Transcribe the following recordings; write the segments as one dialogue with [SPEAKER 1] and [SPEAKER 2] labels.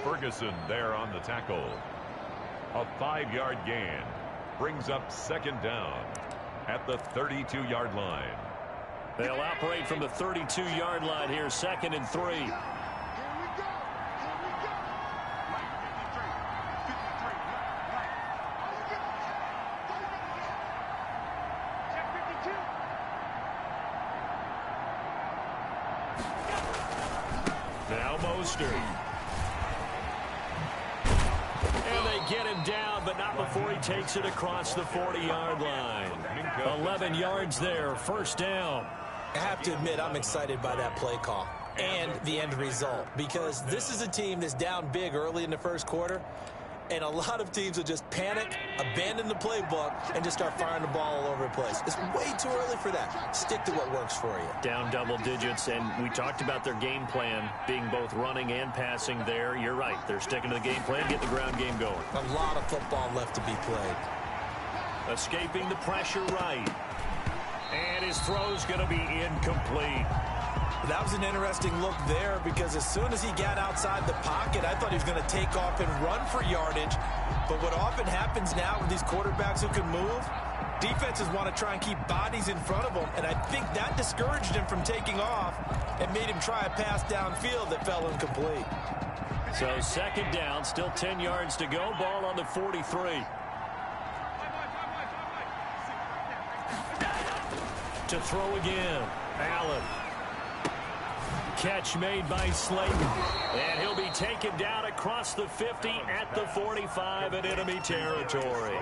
[SPEAKER 1] Ferguson there on the tackle. A 5-yard gain brings up second down at the 32-yard line.
[SPEAKER 2] They'll operate from the 32-yard line here, 2nd and 3. Now Mostert. And they get him down, but not before he takes it across the 40-yard line. 11 yards there, first down.
[SPEAKER 3] I have to admit, I'm excited by that play call and the end result, because this is a team that's down big early in the first quarter, and a lot of teams will just panic, abandon the playbook, and just start firing the ball all over the place. It's way too early for that. Stick to what works for you.
[SPEAKER 2] Down double digits, and we talked about their game plan being both running and passing there. You're right. They're sticking to the game plan, get the ground game going.
[SPEAKER 3] A lot of football left to be played.
[SPEAKER 2] Escaping the pressure right. And his throw's going to be incomplete.
[SPEAKER 3] That was an interesting look there, because as soon as he got outside the pocket, I thought he was going to take off and run for yardage. But what often happens now with these quarterbacks who can move, defenses want to try and keep bodies in front of them, and I think that discouraged him from taking off and made him try a pass downfield that fell incomplete.
[SPEAKER 2] So 2nd down, still 10 yards to go, ball on the 43. To throw again, Allen. Catch made by Slayton. And he'll be taken down across the 50 at the 45 in enemy territory.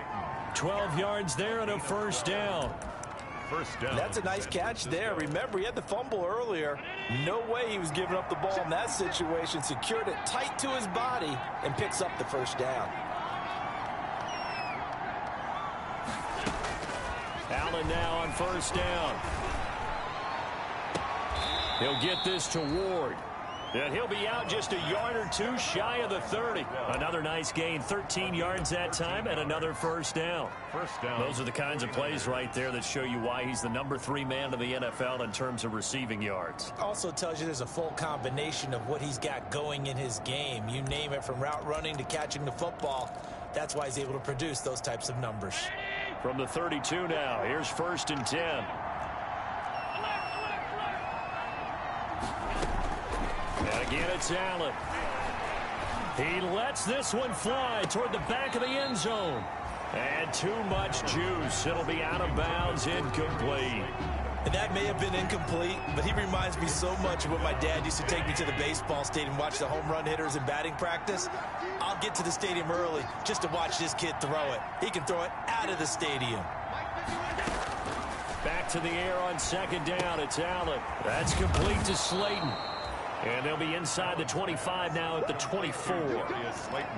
[SPEAKER 2] 12 yards there and a first down.
[SPEAKER 1] First down.
[SPEAKER 3] That's a nice catch there. Remember, he had the fumble earlier. No way he was giving up the ball in that situation. Secured it tight to his body and picks up the first down.
[SPEAKER 2] Allen now on first down. He'll get this to Ward. And he'll be out just a yard or two shy of the 30. Another nice gain, 13 yards that time, and another first down.
[SPEAKER 1] First down.
[SPEAKER 2] Those are the kinds of plays right there that show you why he's the number 3 man of the NFL in terms of receiving yards.
[SPEAKER 3] Also tells you there's a full combination of what he's got going in his game. You name it, from route running to catching the football. That's why he's able to produce those types of numbers.
[SPEAKER 2] From the 32 now, here's 1st and 10. And again, it's Allen. He lets this one fly toward the back of the end zone. And too much juice. It'll be out of bounds, incomplete.
[SPEAKER 3] And that may have been incomplete, but he reminds me so much of when my dad used to take me to the baseball stadium and watch the home run hitters in batting practice. I'll get to the stadium early just to watch this kid throw it. He can throw it out of the stadium.
[SPEAKER 2] Back to the air on 2nd down. It's Allen. That's complete to Slayton. And they'll be inside the 25 now at the 24.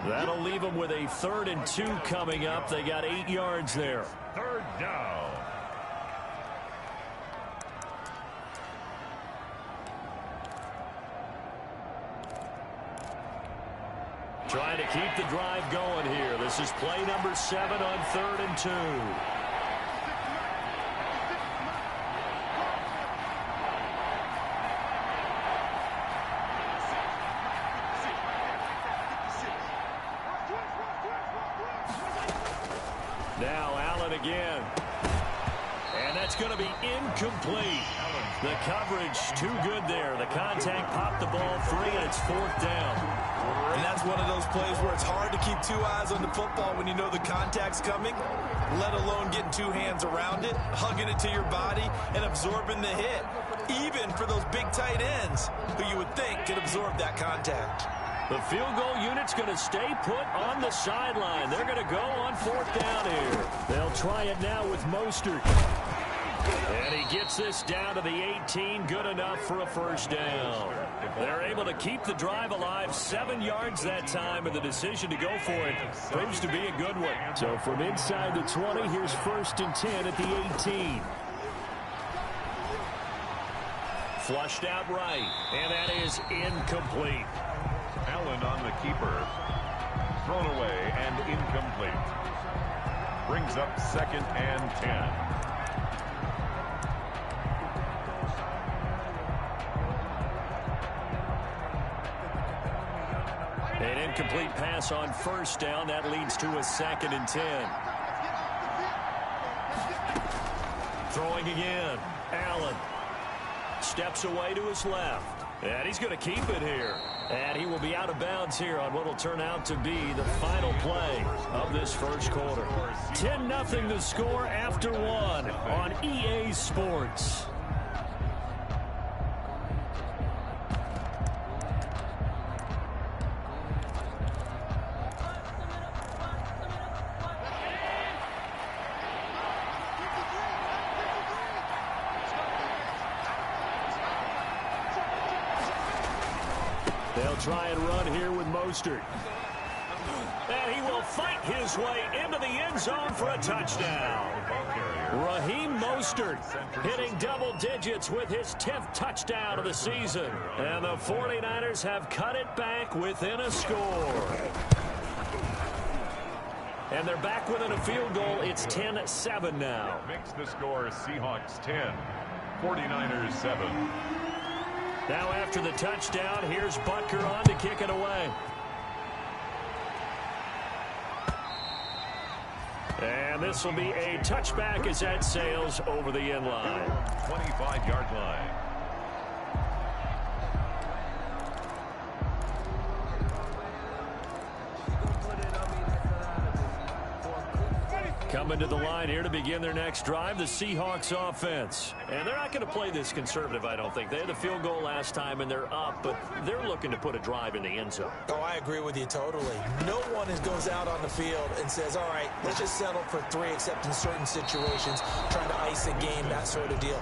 [SPEAKER 2] That'll leave them with a 3rd and 2 coming up. They got 8 yards there.
[SPEAKER 1] 3rd down.
[SPEAKER 2] Trying to keep the drive going here. This is play number 7 on 3rd and 2. Now Allen again. And that's going to be incomplete. The coverage too good there. The contact popped the ball free, and it's 4th down.
[SPEAKER 3] And that's one of those plays where it's hard to keep 2 eyes on the football when you know the contact's coming, let alone getting 2 hands around it, hugging it to your body, and absorbing the hit, even for those big tight ends who you would think could absorb that contact.
[SPEAKER 2] The field goal unit's going to stay put on the sideline. They're going to go on 4th down here. They'll try it now with Mostert. And he gets this down to the 18. Good enough for a first down. They're able to keep the drive alive. 7 yards that time, and the decision to go for it proves to be a good one. So from inside the 20, here's 1st and 10 at the 18. Flushed out right, and that is incomplete.
[SPEAKER 1] Allen on the keeper. Thrown away and incomplete. Brings up 2nd and 10.
[SPEAKER 2] incomplete pass on first down. That leads to a 2nd and 10. Throwing again. Allen steps away to his left. And he's going to keep it here. And he will be out of bounds here on what will turn out to be the final play of this first quarter. 10-0 the score after 1 on EA Sports. They'll try and run here with Mostert. And he will fight his way into the end zone for a touchdown. Raheem Mostert hitting double digits with his 10th touchdown of the season. And the 49ers have cut it back within a score. And they're back within a field goal. It's 10-7 now.
[SPEAKER 1] Makes the score Seahawks 10, 49ers 7.
[SPEAKER 2] Now after the touchdown, here's Butker on to kick it away. And this will be a touchback as that sails over the end line.
[SPEAKER 1] 25-yard line.
[SPEAKER 2] Coming to the line here to begin their next drive, the Seahawks offense. And they're not going to play this conservative, I don't think. They had a field goal last time, and they're up, but they're looking to put a drive in the end zone.
[SPEAKER 3] Oh, I agree with you totally. No one goes out on the field and says, all right, let's just settle for 3, except in certain situations, trying to ice a game, that sort of deal.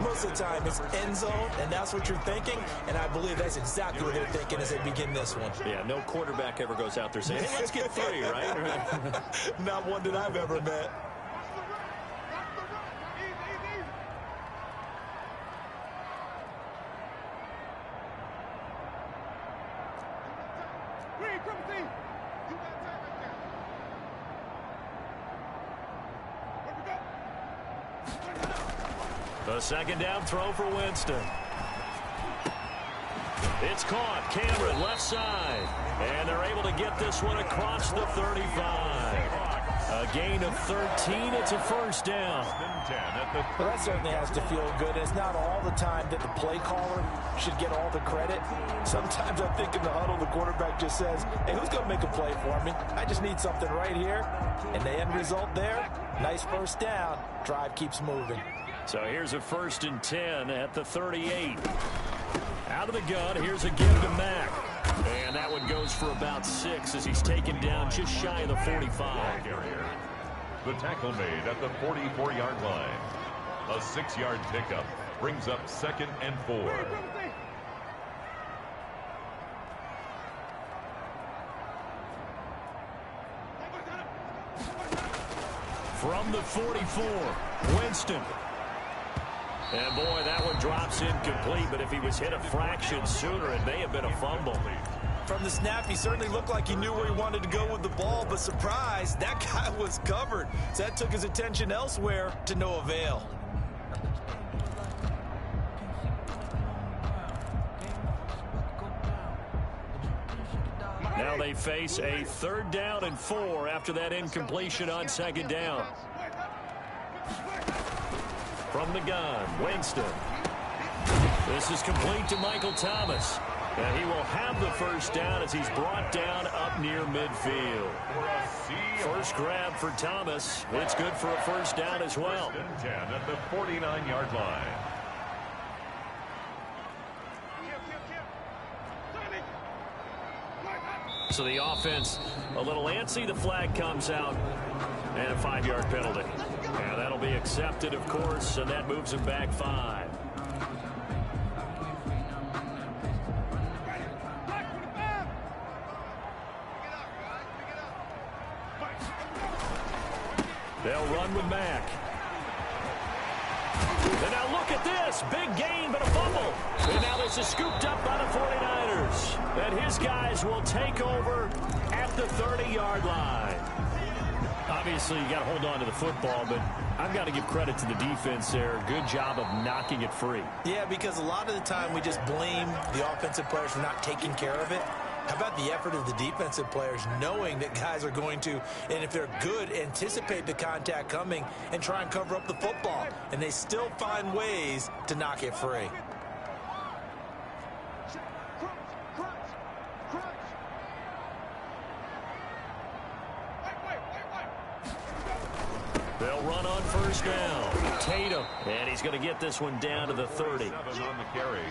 [SPEAKER 3] Most of the time, it's end zone, and that's what you're thinking, and I believe that's exactly what they're thinking as they begin this one.
[SPEAKER 2] Yeah, no quarterback ever goes out there saying, hey, let's get 3, right?
[SPEAKER 3] Not one that I've ever met.
[SPEAKER 2] The second down throw for Winston. It's caught. Cameron left side. And they're able to get this one across the 35. A gain of 13. It's a first down.
[SPEAKER 3] Well, that certainly has to feel good. It's not all the time that the play caller should get all the credit. Sometimes I think in the huddle, the quarterback just says, hey, who's going to make a play for me? I just need something right here. And the end result there, nice first down. Drive keeps moving.
[SPEAKER 2] So here's a 1st and 10 at the 38. Out of the gun, here's a give to Mack. And that one goes for about 6 as he's taken down just shy of the 45.
[SPEAKER 1] The tackle made at the 44-yard line. A 6-yard pickup brings up 2nd and 4.
[SPEAKER 2] From the 44, Winston. And boy, that one drops incomplete, but if he was hit a fraction sooner, it may have been a fumble.
[SPEAKER 3] From the snap, he certainly looked like he knew where he wanted to go with the ball, but surprise, that guy was covered. So that took his attention elsewhere to no avail.
[SPEAKER 2] Now they face a 3rd down and 4 after that incompletion on 2nd down. From the gun, Winston. This is complete to Michael Thomas. And he will have the first down as he's brought down up near midfield. First grab for Thomas. It's good for a first down as well.
[SPEAKER 1] 10 at the 49-yard line.
[SPEAKER 2] So the offense a little antsy. The flag comes out and a 5-yard penalty. And that'll be accepted, of course, and that moves him back 5. They'll run with Mack. And now look at this. Big gain, but a fumble. And now this is scooped up by the 49ers. And his guys will take over at the 30-yard line. Obviously, you got to hold on to the football, but I've got to give credit to the defense there. Good job of knocking it free.
[SPEAKER 3] Yeah, because a lot of the time we just blame the offensive players for not taking care of it. How about the effort of the defensive players knowing that guys are going to, and if they're good, anticipate the contact coming and try and cover up the football. And they still find ways to knock it free.
[SPEAKER 2] They'll run on first down. Tatum. And he's going to get this one down to the 30.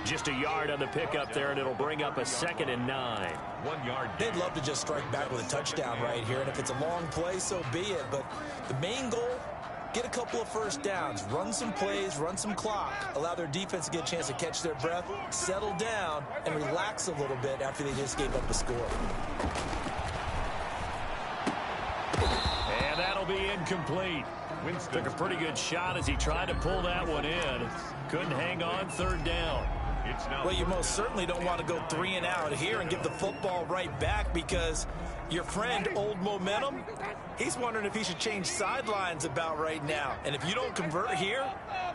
[SPEAKER 2] Just a yard on the pickup there, and it'll bring up a 2nd and 9.
[SPEAKER 1] 1 yard.
[SPEAKER 3] They'd love to just strike back with a touchdown right here, and if it's a long play, so be it. But the main goal, get a couple of first downs, run some plays, run some clock, allow their defense to get a chance to catch their breath, settle down, and relax a little bit after they just gave up a score.
[SPEAKER 2] And that'll be incomplete. Winston took a pretty good shot as he tried to pull that one in. Couldn't hang on 3rd down.
[SPEAKER 3] Well, you most certainly don't want to go 3 and out here and give the football right back, because your friend, Old Momentum, he's wondering if he should change sidelines about right now. And if you don't convert here,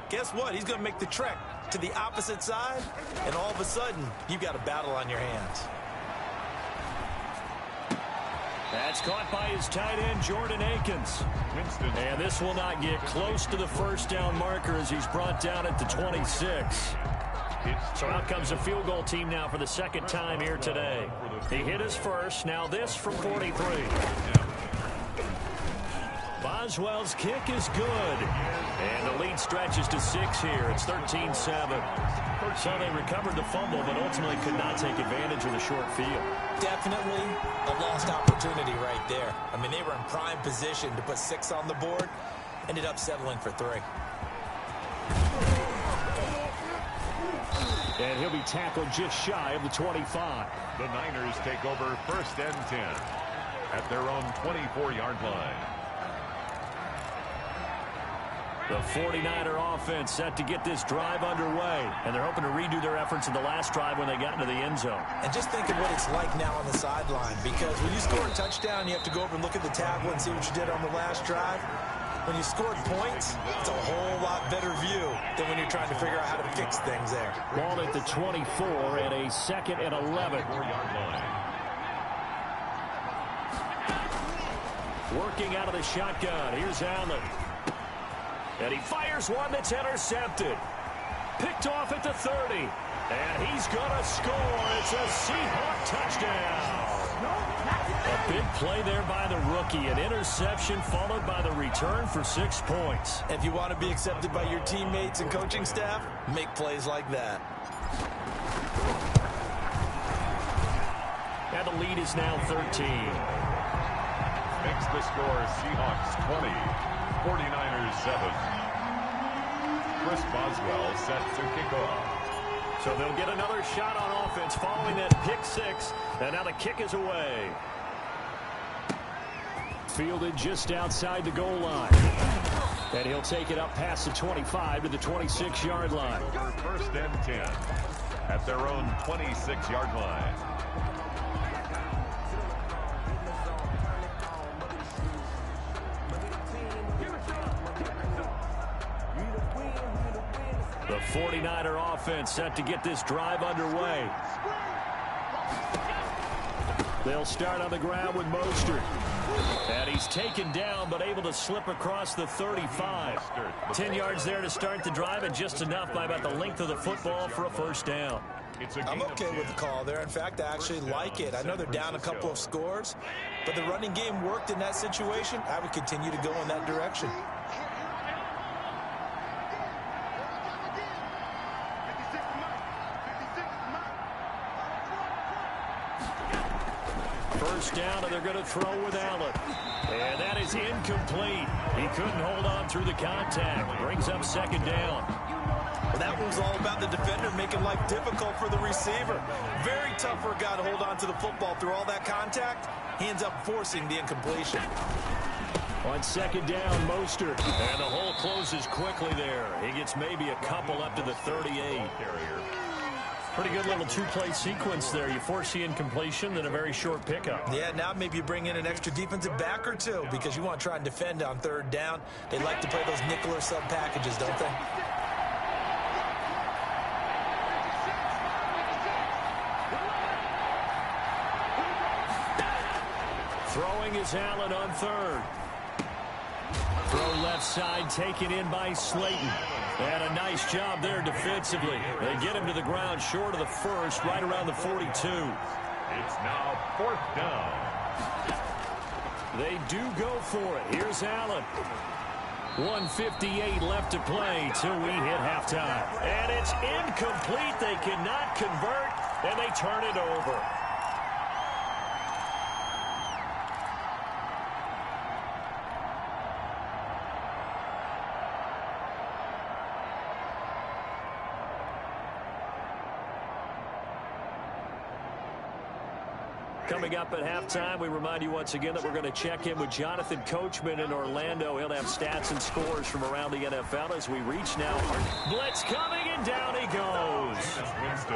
[SPEAKER 3] guess what? He's going to make the trek to the opposite side, and all of a sudden, you've got a battle on your hands.
[SPEAKER 2] That's caught by his tight end, Jordan Akins. Winston. And this will not get close to the first down marker as he's brought down at the 26. So out comes the field goal team now for the 2nd time here today. He hit his first. Now this from 43. Boswell's kick is good. And the lead stretches to 6 here. It's 13-7. So they recovered the fumble, but ultimately could not take advantage of the short field.
[SPEAKER 3] Definitely a lost opportunity right there. I mean, they were in prime position to put 6 on the board. Ended up settling for 3.
[SPEAKER 2] And he'll be tackled just shy of the 25.
[SPEAKER 1] The Niners take over 1st and 10 at their own 24-yard line.
[SPEAKER 2] The 49er offense set to get this drive underway, and they're hoping to redo their efforts in the last drive when they got into the end zone.
[SPEAKER 3] And just think of what it's like now on the sideline, because when you score a touchdown, you have to go over and look at the tackle and see what you did on the last drive. When you scored points, it's a whole lot better view than when you're trying to figure out how to fix things there.
[SPEAKER 2] Ball at the 24 and a 2nd and 11.
[SPEAKER 1] 4-yard line.
[SPEAKER 2] Working out of the shotgun. Here's Allen. And he fires one that's intercepted. Picked off at the 30. And he's going to score. It's a Seahawk touchdown. A big play there by the rookie. An interception followed by the return for 6 points.
[SPEAKER 3] If you want to be accepted by your teammates and coaching staff, make plays like that.
[SPEAKER 2] And the lead is now 13.
[SPEAKER 1] Makes the score Seahawks 20, 49ers 7. Chris Boswell set to kick off.
[SPEAKER 2] So they'll get another shot on offense following that pick 6. And now the kick is away. Fielded just outside the goal line. And he'll take it up past the 25 to the 26-yard line.
[SPEAKER 1] 1st and 10 at their own 26-yard line.
[SPEAKER 2] The 49er offense set to get this drive underway. They'll start on the ground with Mostert. And he's taken down, but able to slip across the 35. 10 yards there to start the drive, and just enough by about the length of the football for a 1st down.
[SPEAKER 3] I'm okay with the call there. In fact, I actually like it. I know they're down a couple of scores, but the running game worked in that situation. I would continue to go in that direction.
[SPEAKER 2] First down, and they're going to throw with Allen. And that is incomplete. He couldn't hold on through the contact. Brings up 2nd down.
[SPEAKER 3] Well, that was all about the defender making life difficult for the receiver. Very tough for a guy to hold on to the football through all that contact. He ends up forcing the incompletion.
[SPEAKER 2] On 2nd down, Mostert. And the hole closes quickly there. He gets maybe a couple up to the 38. Pretty good little 2-play sequence there. You force the incompletion, then a very short pickup.
[SPEAKER 3] Yeah, now maybe you bring in an extra defensive back or 2 because you want to try and defend on 3rd down. They like to play those nickel or sub packages, don't they?
[SPEAKER 2] Throwing is Allen on third. Throw left side taken in by Slayton. And a nice job there defensively. They get him to the ground short of the first, right around the 42.
[SPEAKER 1] It's now 4th down.
[SPEAKER 2] They do go for it. Here's Allen. 1:58 left to play till we hit halftime. And it's incomplete. They cannot convert, and they turn it over. Coming up at halftime, we remind you once again that we're going to check in with Jonathan Coachman in Orlando. He'll have stats and scores from around the NFL as we reach now. Blitz coming, and down he goes.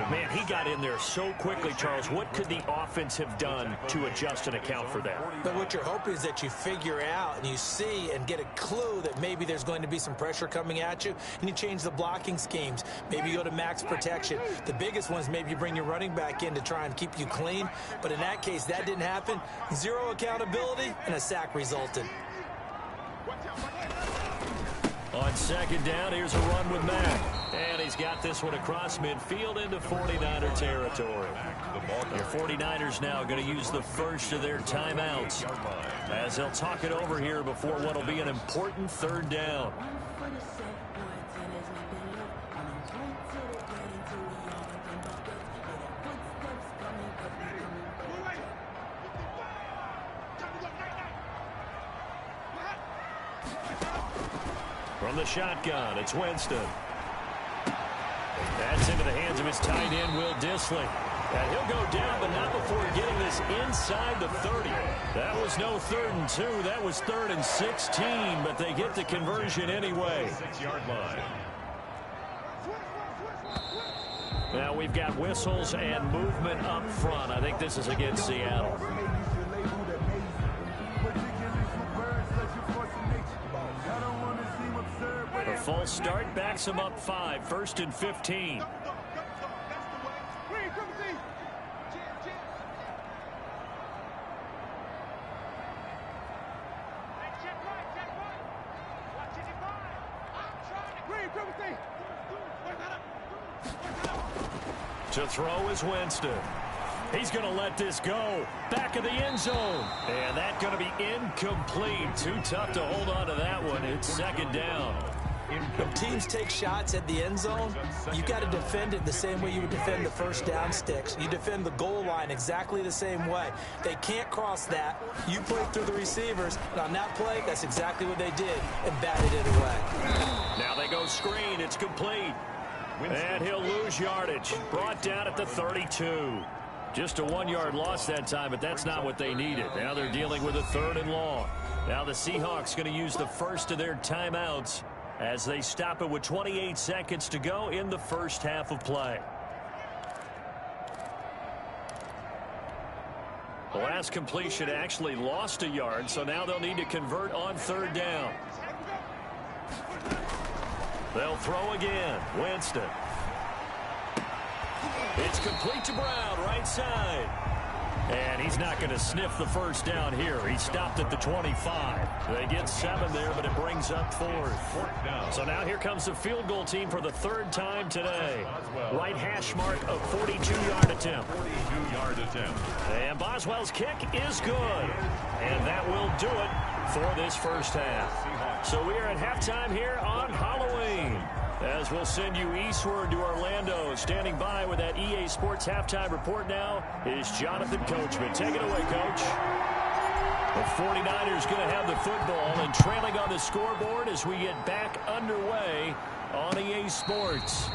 [SPEAKER 2] Man, he got in there so quickly, Charles. What could the offense have done to adjust and account for that?
[SPEAKER 3] But what you're hoping is that you figure out and you see and get a clue that maybe there's going to be some pressure coming at you, and you change the blocking schemes. Maybe you go to max protection. The biggest one is maybe you bring your running back in to try and keep you clean. But in that case, that didn't happen. Zero accountability, and a sack resulted.
[SPEAKER 2] On second down, here's a run with Mack. And he's got this one across midfield into 49er territory. Your 49ers now going to use the first of their timeouts as they'll talk it over here before what will be an important third down. From the shotgun, it's Winston. That's into the hands of his tight end, Will Dissly. And he'll go down, but not before getting this inside the 30. That was no 3rd and 2. That was 3rd and 16, but they get the conversion anyway.
[SPEAKER 1] 6-yard line.
[SPEAKER 2] Now we've got whistles and movement up front. I think this is against Seattle. A false start backs him up 5. 1st and 15. To throw is Winston. He's going to let this go. Back of the end zone. And that's going to be incomplete. Too tough to hold on to that one. It's 2nd down.
[SPEAKER 3] When teams take shots at the end zone, you've got to defend it the same way you would defend the first down sticks. You defend the goal line exactly the same way. They can't cross that. You play through the receivers. And on that play, that's exactly what they did and batted it away.
[SPEAKER 2] Now they go screen. It's complete. And he'll lose yardage. Brought down at the 32. Just a 1-yard loss that time, but that's not what they needed. Now they're dealing with a 3rd and long. Now the Seahawks going to use the first of their timeouts as they stop it with 28 seconds to go in the first half of play. The last completion actually lost a yard, so now they'll need to convert on 3rd down. They'll throw again. Winston. It's complete to Brown, right side. And he's not going to sniff the first down here. He stopped at the 25. They get 7 there, but it brings up 4th. So now here comes the field goal team for the 3rd time today. Right hash mark of 42-yard attempt.
[SPEAKER 1] 42-yard attempt.
[SPEAKER 2] And Boswell's kick is good. And that will do it for this first half. So we are at halftime here on Halloween. As we'll send you eastward to Orlando. Standing by with that EA Sports halftime report now is Jonathan Coachman. Take it away, Coach. The 49ers going to have the football and trailing on the scoreboard as we get back underway on EA Sports.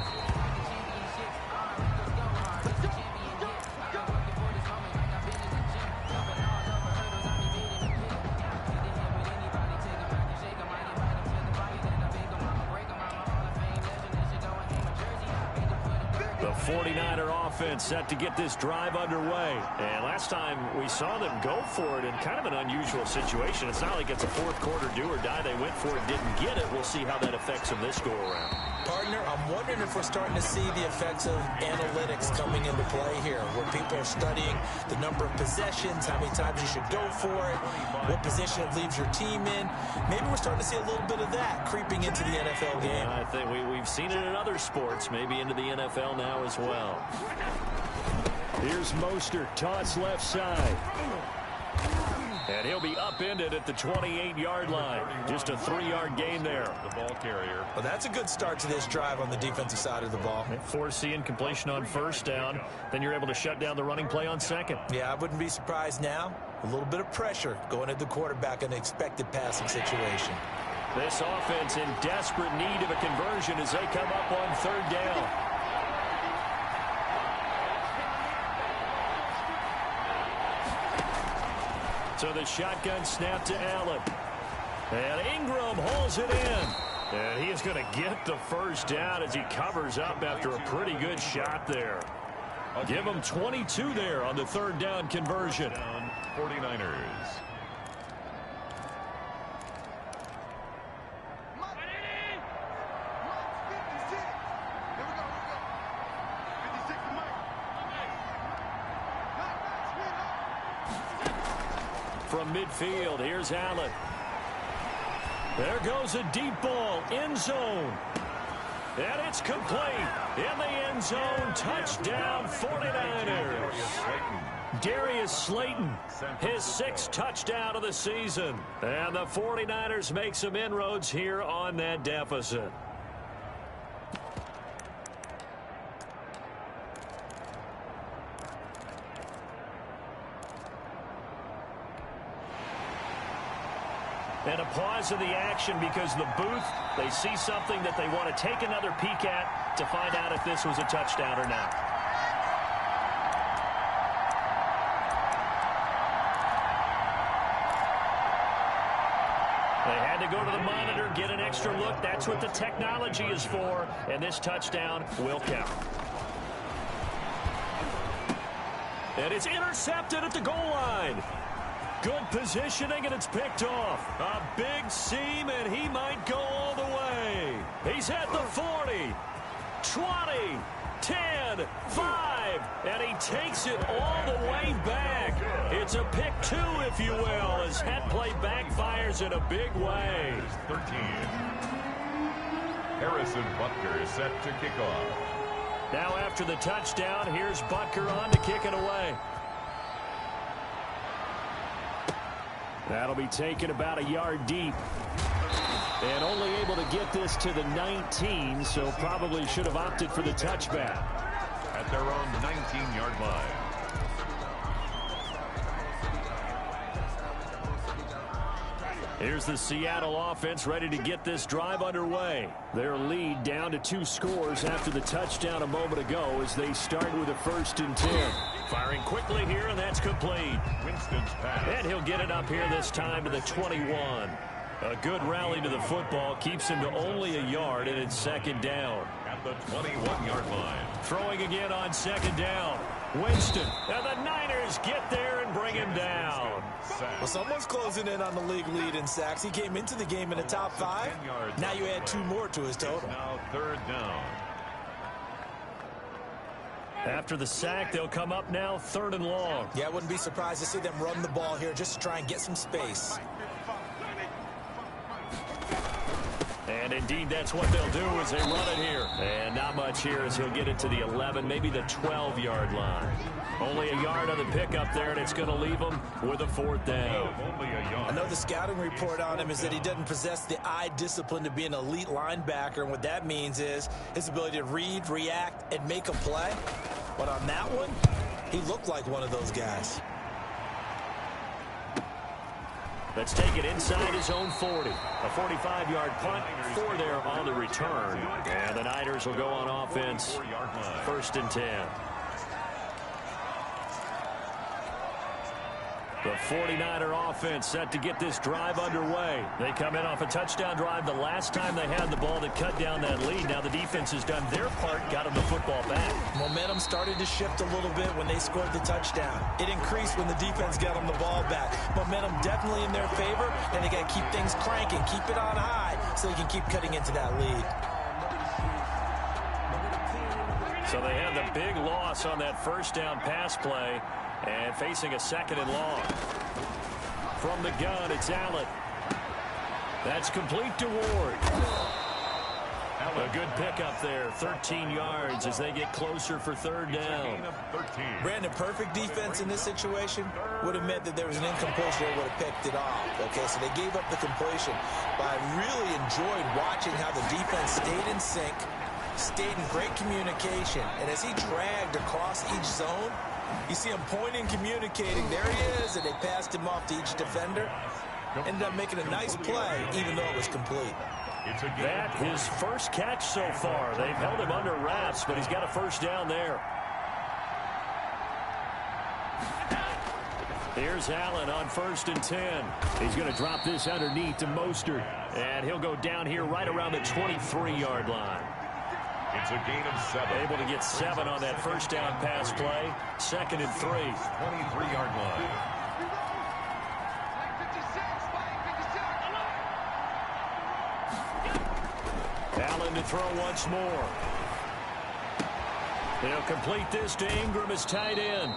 [SPEAKER 2] The 49er offense set to get this drive underway. And last time we saw them go for it in kind of an unusual situation. It's not like it's a fourth quarter do or die. They went for it, didn't get it. We'll see how that affects them this go around.
[SPEAKER 3] Partner, I'm wondering if we're starting to see the effects of analytics coming into play here, where people are studying the number of possessions, how many times you should go for it, what position it leaves your team in. Maybe we're starting to see a little bit of that creeping into the NFL game.
[SPEAKER 2] I think we've seen it in other sports, maybe into the NFL now as well. Here's Mostert, toss left side. And he'll be upended at the 28-yard line. Just a 3-yard gain there.
[SPEAKER 1] The ball carrier.
[SPEAKER 3] Well, that's a good start to this drive on the defensive side of the ball.
[SPEAKER 2] Force incompletion on first down. Then you're able to shut down the running play on second.
[SPEAKER 3] Yeah, I wouldn't be surprised now. A little bit of pressure going at the quarterback in an expected passing situation.
[SPEAKER 2] This offense in desperate need of a conversion as they come up on third down. So the shotgun snap to Allen. And Ingram hauls it in. And he is going to get the first down as he covers up after a pretty good shot there. Give him 22 there on the third down conversion.
[SPEAKER 1] 49ers.
[SPEAKER 2] From midfield, here's Allen. There goes a deep ball, end zone. And it's complete. In the end zone, touchdown 49ers. Darius Slayton, his 6th touchdown of the season. And the 49ers make some inroads here on that deficit. And a pause of the action because the booth, they see something that they want to take another peek at to find out if this was a touchdown or not. They had to go to the monitor, get an extra look. That's what the technology is for, and this touchdown will count. And it's intercepted at the goal line. Good positioning, and it's picked off. A big seam, and he might go all the way. He's at the 40, 20, 10, 5, and he takes it all the way back. It's a pick 2, if you will, as that play backfires in a big way.
[SPEAKER 1] 13. Harrison Butker is set to kick off.
[SPEAKER 2] Now after the touchdown, here's Butker on to kick it away. That'll be taken about a yard deep. And only able to get this to the 19, so probably should have opted for the touchback.
[SPEAKER 1] At their own 19-yard line.
[SPEAKER 2] Here's the Seattle offense ready to get this drive underway. Their lead down to 2 scores after the touchdown a moment ago as they start with a 1st and 10. Firing quickly here, and that's complete.
[SPEAKER 1] Winston's pass.
[SPEAKER 2] And he'll get it up here this time to the 21. A good rally to the football keeps him to only a yard, and it's 2nd down.
[SPEAKER 1] At the 21-yard line.
[SPEAKER 2] Throwing again on 2nd down. Winston, and the Niners get there and bring him down.
[SPEAKER 3] Well, someone's closing in on the league lead in sacks. He came into the game in the top 5. Now you add 2 more to his total.
[SPEAKER 1] Now 3rd down.
[SPEAKER 2] After the sack, they'll come up now 3rd and long.
[SPEAKER 3] Yeah, I wouldn't be surprised to see them run the ball here just to try and get some space.
[SPEAKER 2] And indeed, that's what they'll do as they run it here. And not much here as he'll get it to the 11, maybe the 12-yard line. Only a yard on the pickup there, and it's going to leave him with a 4th down.
[SPEAKER 3] I know the scouting report on him is that he doesn't possess the eye discipline to be an elite linebacker, and what that means is his ability to read, react, and make a play. But on that one, he looked like one of those guys.
[SPEAKER 2] Let's take it inside his own 40. A 45-yard punt, 4 there on the return. And the Niners will go on offense, 1st and 10. The 49er offense set to get this drive underway. They come in off a touchdown drive the last time they had the ball that cut down that lead. Now the defense has done their part, got them the football back.
[SPEAKER 3] Momentum started to shift a little bit when they scored the touchdown. It increased when the defense got them the ball back. Momentum definitely in their favor, and they got to keep things cranking, keep it on high so they can keep cutting into that lead.
[SPEAKER 2] So they had the big loss on that first down pass play and facing a 2nd and long. From the gun, it's Allen. That's complete to Ward. A good pickup there, 13 yards as they get closer for 3rd down.
[SPEAKER 3] Brandon, perfect defense in this situation would have meant that there was an incompletion that would have picked it off. Okay, so they gave up the completion. But I really enjoyed watching how the defense stayed in sync, stayed in great communication. And as he dragged across each zone, you see him pointing, communicating. There he is, and they passed him off to each defender. Ended up making a nice play, even though it was complete.
[SPEAKER 2] That his first catch so far. They've held him under wraps, but he's got a 1st down there. Here's Allen on 1st and 10. He's going to drop this underneath to Mostert. And he'll go down here right around the 23-yard line.
[SPEAKER 1] It's a gain of 7.
[SPEAKER 2] Able to get 7 on that 1st down pass play. 2nd and 3.
[SPEAKER 1] 23-yard line.
[SPEAKER 2] Allen to throw once more. He'll complete this to Ingram as tight end.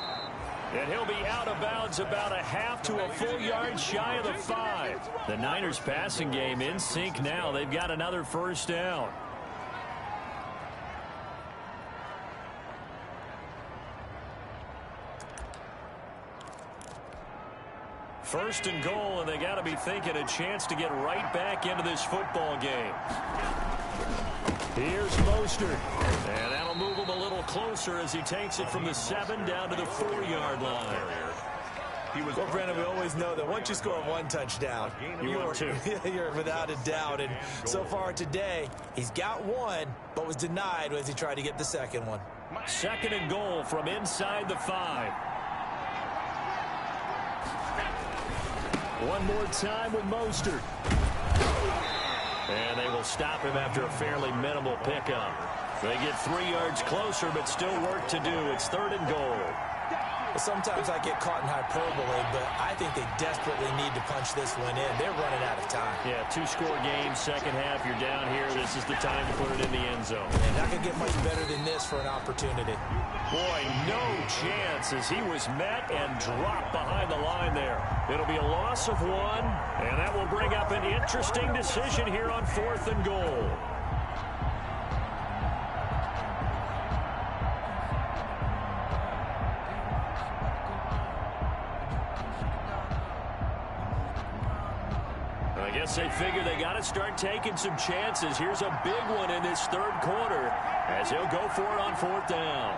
[SPEAKER 2] And he'll be out of bounds about a half to a full yard shy of the 5. The Niners passing game in sync now. They've got another 1st down. First and goal, and they got to be thinking a chance to get right back into this football game. Here's Mostert, and that'll move him a little closer as he takes it from the 7 down to the 4-yard line.
[SPEAKER 3] Well, Brandon, we always know that once you score 1 touchdown, you're without a doubt. And so far today, he's got 1, but was denied as he tried to get the 2nd one.
[SPEAKER 2] 2nd and goal from inside the 5. One more time with Mostert. And they will stop him after a fairly minimal pickup. They get 3 yards closer, but still work to do. It's 3rd and goal.
[SPEAKER 3] Sometimes I get caught in hyperbole, but I think they desperately need to punch this one in. They're running out of time.
[SPEAKER 2] Yeah, 2-score game, second half. You're down here. This is the time to put it in the end zone.
[SPEAKER 3] And not going to get much better than this for an opportunity.
[SPEAKER 2] Boy, no chance as he was met and dropped behind the line there. It'll be a loss of 1, and that will bring up an interesting decision here on 4th and goal. I guess they figure they got to start taking some chances. Here's a big one in this 3rd quarter as he'll go for it on 4th down.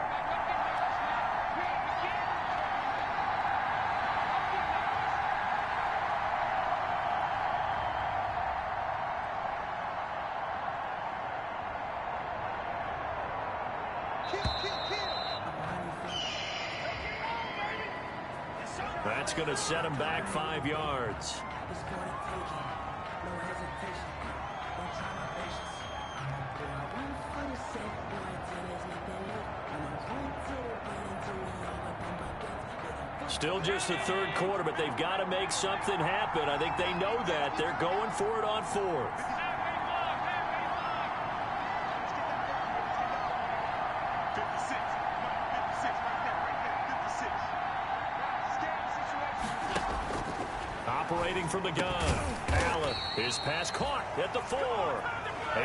[SPEAKER 2] That's going to set him back 5 yards. Still just the 3rd quarter, but they've got to make something happen. I think they know that. They're going for it on 4th. Operating from the gun. Allen, his pass caught at the 4.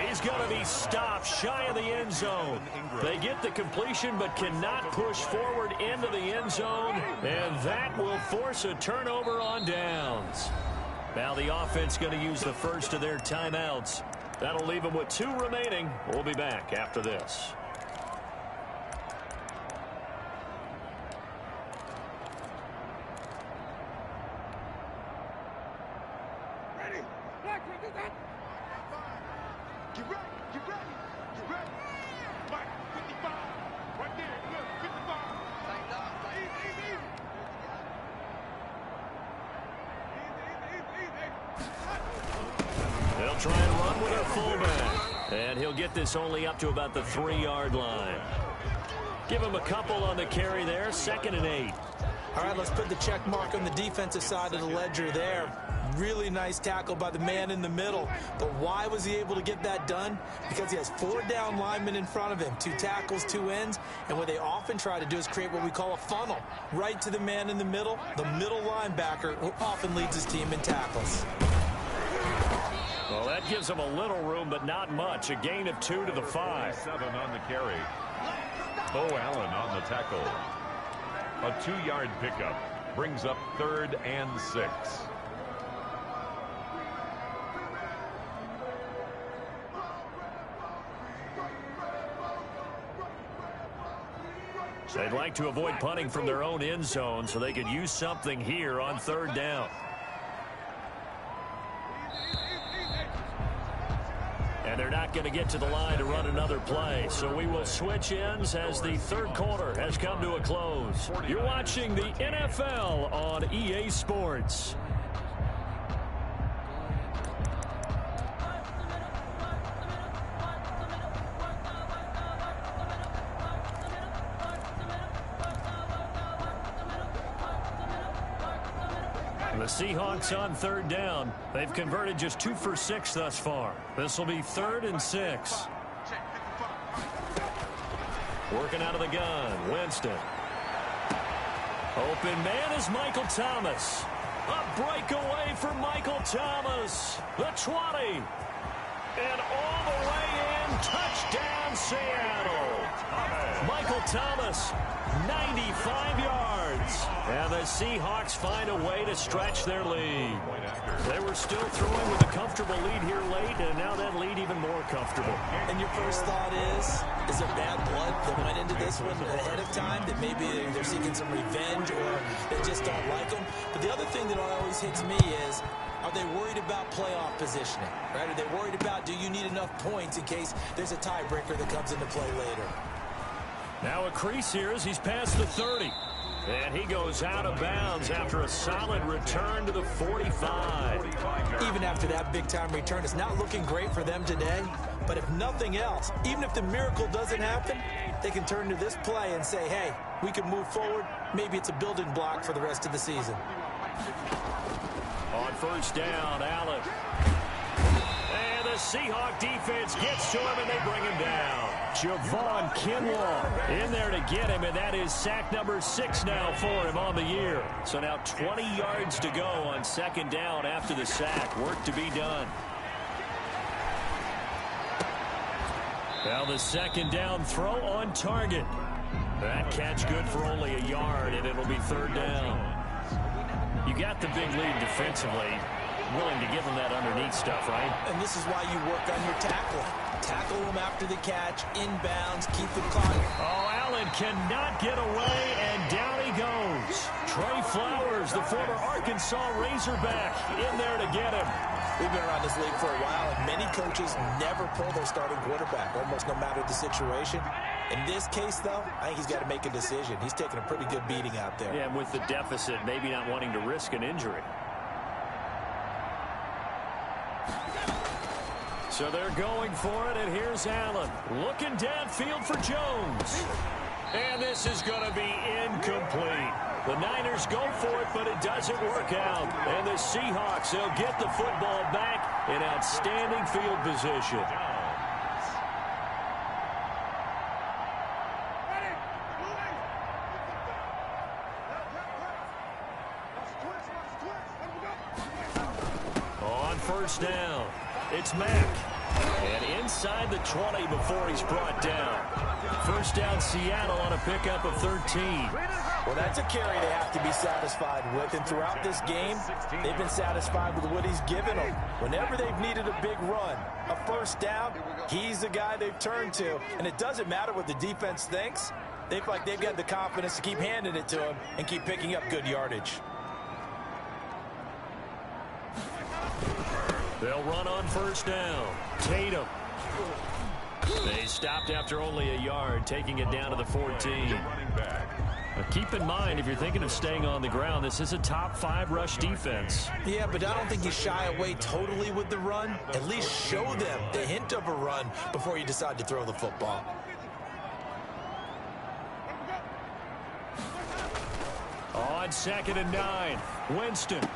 [SPEAKER 2] He's going to be stopped shy of the end zone. They get the completion but cannot push forward into the end zone, and that will force a turnover on downs. Now the offense going to use the first of their timeouts. That'll leave them with 2 remaining. We'll be back after this. They'll try and run with their fullback. And he'll get this only up to about the 3-yard line. Give him a couple on the carry there. 2nd and 8.
[SPEAKER 3] All right, let's put the check mark on the defensive side of the ledger there. Really nice tackle by the man in the middle. But why was he able to get that done? Because he has 4 down linemen in front of him, 2 tackles, 2 ends, and what they often try to do is create what we call a funnel, right to the man in the middle linebacker, who often leads his team in tackles.
[SPEAKER 2] Well, that gives them a little room, but not much. A gain of 2 to the 5.
[SPEAKER 1] 7 on the carry. Bo Allen on the tackle. A 2-yard pickup brings up 3rd and 6.
[SPEAKER 2] They'd like to avoid punting from their own end zone so they could use something here on 3rd down. And they're not going to get to the line to run another play. So we will switch ends as the 3rd quarter has come to a close. You're watching the NFL on EA Sports. The Seahawks on 3rd down. They've converted just 2 for 6 thus far. This will be 3rd and 6. Working out of the gun, Winston. Open man is Michael Thomas. A breakaway for Michael Thomas. The 20. And all the way in. Touchdown, Seattle. Michael Thomas, 95 yards. And the Seahawks find a way to stretch their lead. They were still throwing with a comfortable lead here late, and now that lead even more comfortable.
[SPEAKER 3] And your first thought is there bad blood that went into this one ahead of time, that maybe they're seeking some revenge or they just don't like them? But the other thing that always hits me is, are they worried about playoff positioning? Right? Are they worried about, do you need enough points in case there's a tiebreaker that comes into play later?
[SPEAKER 2] Now a crease here as he's past the 30. And he goes out of bounds after a solid return to the 45.
[SPEAKER 3] Even after that big-time return, it's not looking great for them today. But if nothing else, even if the miracle doesn't happen, they can turn to this play and say, hey, we can move forward. Maybe it's a building block for the rest of the season.
[SPEAKER 2] On 1st down, Allen. And the Seahawk defense gets to him, and they bring him down. Javon Kinlaw in there to get him, and that is sack number 6 now for him on the year. So now 20 yards to go on 2nd down after the sack. Work to be done. Now the 2nd down throw on target. That catch good for only a yard, and it'll be 3rd down. You got the big lead defensively. Willing to give them that underneath stuff, right?
[SPEAKER 3] And this is why you work on your tackling. Tackle them after the catch, inbounds, keep the clock.
[SPEAKER 2] Oh, Allen cannot get away, and down he goes. Trey Flowers, the former Arkansas Razorback, in there to get him.
[SPEAKER 3] We've been around this league for a while, and many coaches never pull their starting quarterback, almost no matter the situation. In this case, though, I think he's got to make a decision. He's taking a pretty good beating out there.
[SPEAKER 2] Yeah, and with the deficit, maybe not wanting to risk an injury. So they're going for it, and here's Allen. Looking downfield for Jones. And this is going to be incomplete. The Niners go for it, but it doesn't work out. And the Seahawks, they'll get the football back in outstanding field position. On 1st down, it's Mack. And inside the 20 before he's brought down. 1st down, Seattle on a pickup of 13.
[SPEAKER 3] Well, that's a carry they have to be satisfied with. And throughout this game, they've been satisfied with what he's given them. Whenever they've needed a big run, a 1st down, he's the guy they've turned to. And it doesn't matter what the defense thinks. They feel like they've got the confidence to keep handing it to him and keep picking up good yardage.
[SPEAKER 2] They'll run on 1st down. Tatum. They stopped after only a yard, taking it down to the 14. But keep in mind, if you're thinking of staying on the ground, this is a top 5 rush defense.
[SPEAKER 3] Yeah, but I don't think you shy away totally with the run. At least show them the hint of a run before you decide to throw the football. On
[SPEAKER 2] 2nd and 9, Winston.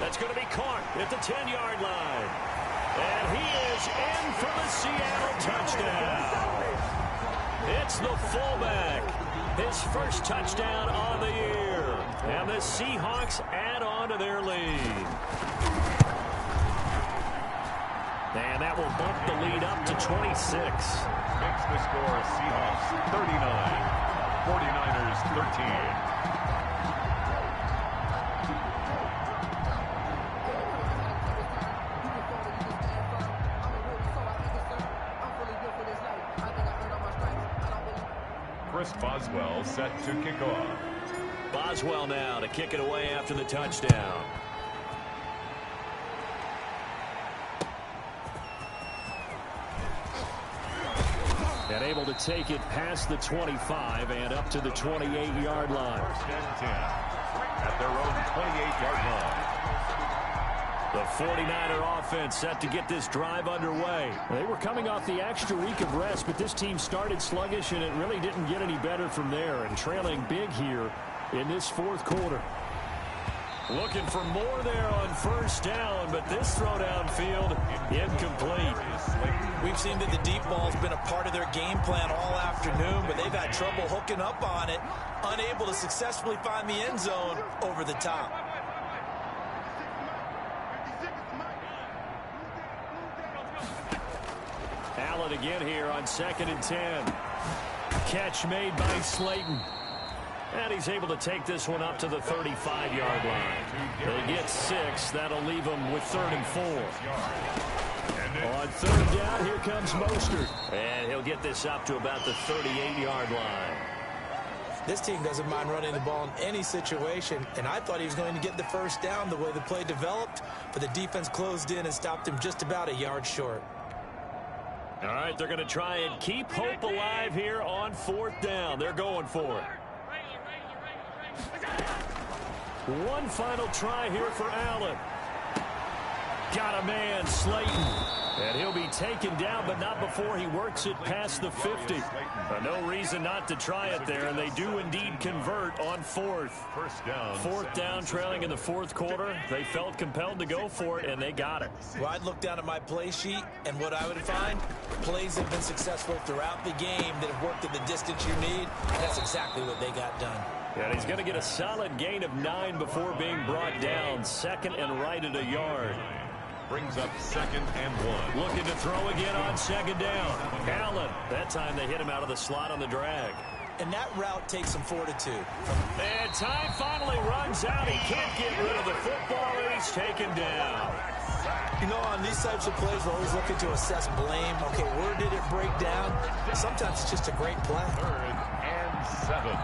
[SPEAKER 2] That's going to be caught at the 10-yard line. And he is in for the Seattle touchdown. It's the fullback. His first touchdown on the year. And the Seahawks add on to their lead. And that will bump the lead up to 26.
[SPEAKER 1] Makes the score Seahawks 39, 49ers 13. Chris Boswell set to kick off.
[SPEAKER 2] Boswell now to kick it away after the touchdown. And able to take it past the 25 and up to the 28-yard line.
[SPEAKER 1] First and 10 at their own 28-yard line.
[SPEAKER 2] The 49er offense set to get this drive underway. They were coming off the extra week of rest, but this team started sluggish, and it really didn't get any better from there, and trailing big here in this fourth quarter. Looking for more there on first down, but this throw downfield incomplete.
[SPEAKER 3] We've seen that the deep ball's been a part of their game plan all afternoon, but they've had trouble hooking up on it, unable to successfully find the end zone over the top.
[SPEAKER 2] Allen again here on 2nd and 10. Catch made by Slayton. And he's able to take this one up to the 35-yard line. They get 6. That'll leave them with 3rd and 4. On 3rd down, here comes Mostert. And he'll get this up to about the 38-yard line.
[SPEAKER 3] This team doesn't mind running the ball in any situation, and I thought he was going to get the first down the way the play developed, but the defense closed in and stopped him just about a yard short.
[SPEAKER 2] All right, they're going to try and keep hope alive here on 4th down. They're going for it. One final try here for Allen. Got a man, Slayton. And he'll be taken down, but not before he works it past the 50. No reason not to try it there, and they do indeed convert on 4th.
[SPEAKER 1] First down.
[SPEAKER 2] 4th down, trailing in the 4th quarter. They felt compelled to go for it, and they got it.
[SPEAKER 3] Well, I'd look down at my play sheet, and what I would find, plays have been successful throughout the game that have worked at the distance you need, and that's exactly what they got done.
[SPEAKER 2] And he's going to get a solid gain of 9 before being brought down. 2nd and right at a yard.
[SPEAKER 1] Brings up 2nd and 1.
[SPEAKER 2] Looking to throw again on 2nd down. Allen. That time they hit him out of the slot on the drag.
[SPEAKER 3] And that route takes some fortitude.
[SPEAKER 2] And time finally runs out. He can't get rid of the football, and he's taken down.
[SPEAKER 3] You know, on these types of plays, we're always looking to assess blame. Okay, where did it break down? Sometimes it's just a great play.
[SPEAKER 1] 3rd and 7.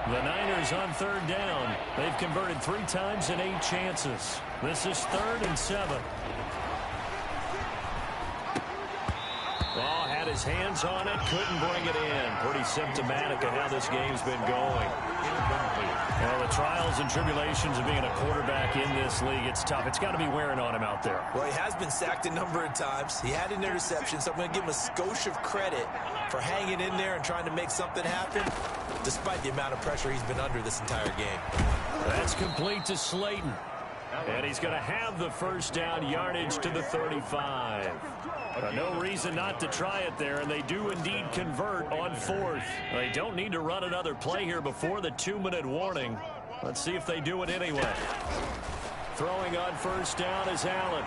[SPEAKER 2] The Niners on 3rd down. They've converted 3 times in 8 chances. This is 3rd and 7. Oh, had his hands on it, couldn't bring it in. Pretty symptomatic of how this game's been going. Well, the trials and tribulations of being a quarterback in this league, it's tough. It's got to be wearing on him out there.
[SPEAKER 3] Well, he has been sacked a number of times. He had an interception, so I'm going to give him a skosh of credit for hanging in there and trying to make something happen, despite the amount of pressure he's been under this entire game.
[SPEAKER 2] That's complete to Slayton. And he's going to have the first down, yardage to the 35. No reason not to try it there, and they do indeed convert on 4th. They don't need to run another play here before the 2-minute warning. Let's see if they do it anyway. Throwing on first down is Allen.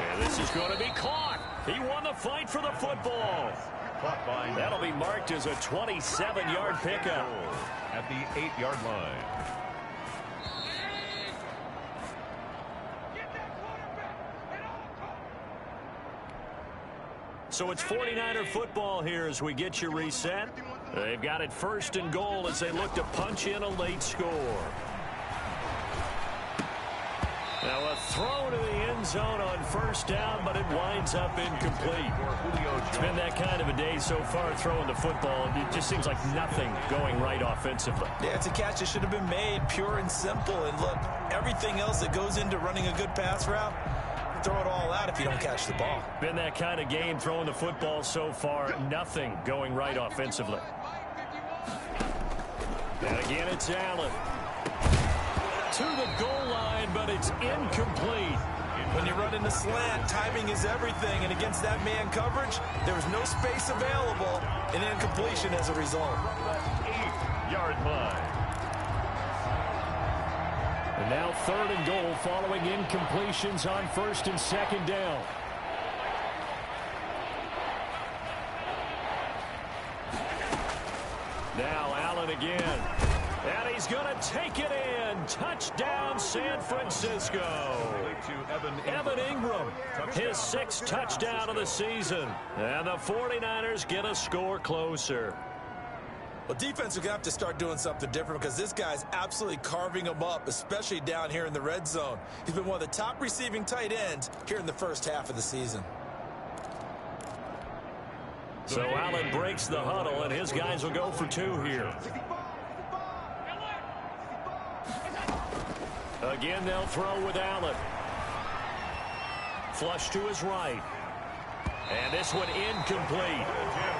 [SPEAKER 2] And this is going to be caught. He won the fight for the football. That'll be marked as a 27-yard pickup.
[SPEAKER 1] At the 8-yard line.
[SPEAKER 2] So it's 49er football here as we get you reset. They've got it 1st and goal as they look to punch in a late score. Now a throw to the end zone on first down, but it winds up incomplete. It's been that kind of a day so far throwing the football. It just seems like nothing going right offensively.
[SPEAKER 3] Yeah, it's a catch that should have been made, pure and simple. And look, everything else that goes into running a good pass route, throw it all out if you don't catch the ball.
[SPEAKER 2] Been that kind of game throwing the football so far. Nothing going right offensively. And again, it's Allen. To the goal line, but it's incomplete.
[SPEAKER 3] When you run in the slant, timing is everything. And against that man coverage, there was no space available. An incompletion as a result.
[SPEAKER 1] 8-yard line.
[SPEAKER 2] And now 3rd and goal following incompletions on 1st and 2nd down. Now Allen again. And he's going to take it in. Touchdown, San Francisco. Evan Ingram, his 6th touchdown of the season. And the 49ers get a score closer.
[SPEAKER 3] Well, defense are going to have to start doing something different because this guy's absolutely carving them up, especially down here in the red zone. He's been one of the top receiving tight ends here in the first half of the season.
[SPEAKER 2] So Allen breaks the huddle, and his guys will go for 2 here. Again, they'll throw with Allen. Flush to his right. And this one incomplete.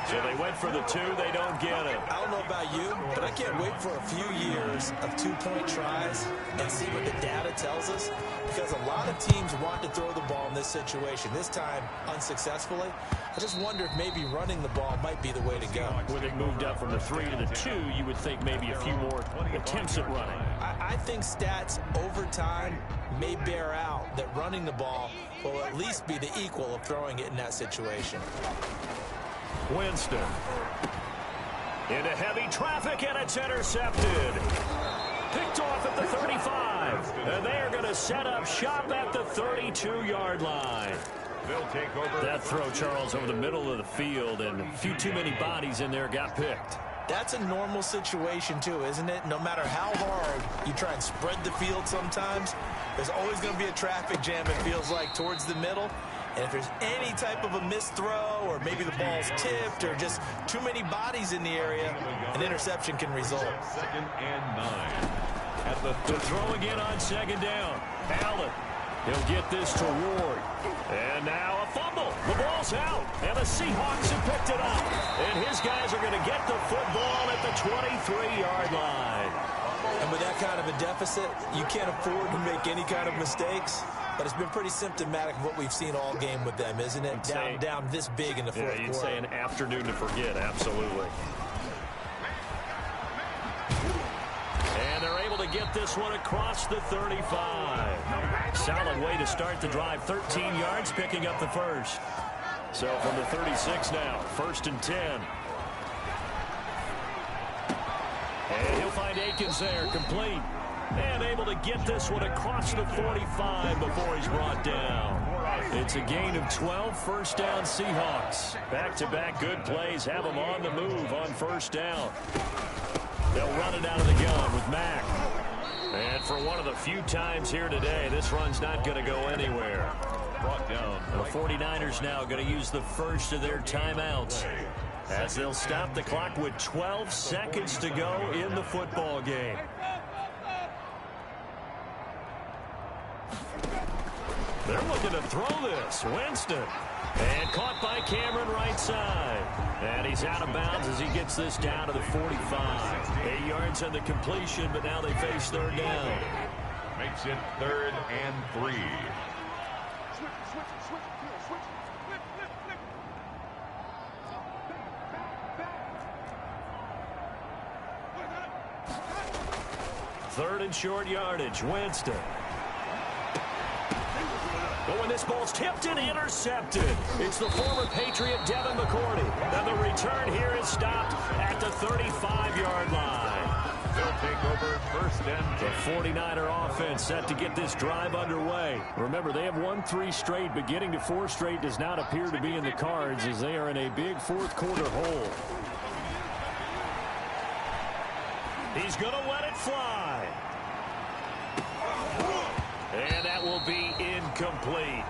[SPEAKER 2] So they went for the 2. They don't get it.
[SPEAKER 3] I don't know about you, but I can't wait for a few years of 2-point tries and see what the data tells us. Because a lot of teams want to throw the ball in this situation. This time, unsuccessfully. I just wonder if maybe running the ball might be the way to go.
[SPEAKER 2] When they moved up from the 3 to the 2, you would think maybe a few more attempts at running.
[SPEAKER 3] I think stats over time may bear out that running the ball will at least be the equal of throwing it in that situation.
[SPEAKER 2] Winston. Into heavy traffic, and it's intercepted. Picked off at the 35. And they are going to set up shop at the 32-yard line.
[SPEAKER 1] They'll take over.
[SPEAKER 2] That throw, Charles, over the middle of the field, and a few too many bodies in there got picked.
[SPEAKER 3] That's a normal situation, too, isn't it? No matter how hard you try and spread the field sometimes, there's always going to be a traffic jam, it feels like, towards the middle. And if there's any type of a missed throw or maybe the ball's tipped or just too many bodies in the area, an interception can result.
[SPEAKER 1] 2nd and 9. At the
[SPEAKER 2] throw again on 2nd down. Allen. He'll get this to Ward. And now a fumble. The ball's out. And the Seahawks have picked it up. And his guys are going to get the football at the 23-yard line.
[SPEAKER 3] And with that kind of a deficit, you can't afford to make any kind of mistakes. But it's been pretty symptomatic of what we've seen all game with them, isn't it? Down this big in the fourth quarter.
[SPEAKER 2] You'd say an afternoon to forget, absolutely. And they're able to get this one across the 35. Solid way to start the drive. 13 yards, picking up the first. So from the 36 now, 1st and 10. And he'll find Akins there, complete. And able to get this one across the 45 before he's brought down. It's a gain of 12, 1st down Seahawks. Back-to-back good plays have them on the move on 1st down. They'll run it out of the gun with Mack. And for one of the few times here today, this run's not going to go anywhere.
[SPEAKER 1] brought down.
[SPEAKER 2] The 49ers now going to use the first of their timeouts as they'll stop the clock with 12 seconds to go in the football game. They're looking to throw this. Winston. And caught by Cameron right side. And he's out of bounds as he gets this down to the 45. 8 yards on the completion, but now they face third down.
[SPEAKER 1] Makes it 3rd and 3.
[SPEAKER 2] Third and short yardage. Winston. But when this ball's tipped and intercepted, it's the former Patriot Devin McCourty. And the return here is stopped at the 35-yard line.
[SPEAKER 1] They'll take over 1st and 10.
[SPEAKER 2] The 49er offense set to get this drive underway. Remember, they have won 3 straight, but getting to 4 straight does not appear to be in the cards as they are in a big fourth quarter hole. He's going to let it fly. And that will be incomplete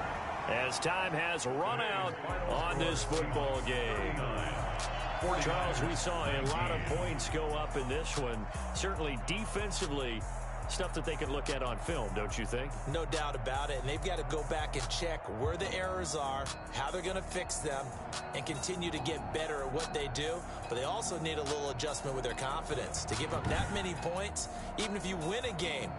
[SPEAKER 2] as time has run out on this football game. Charles, we saw a lot of points go up in this one. Certainly defensively, Stuff that they can look at on film, don't you think?
[SPEAKER 3] No doubt about it. And they've got to go back and check where the errors are, how they're going to fix them, and continue to get better at what they do. But they also need a little adjustment with their confidence. To give up that many points, even if you win a game,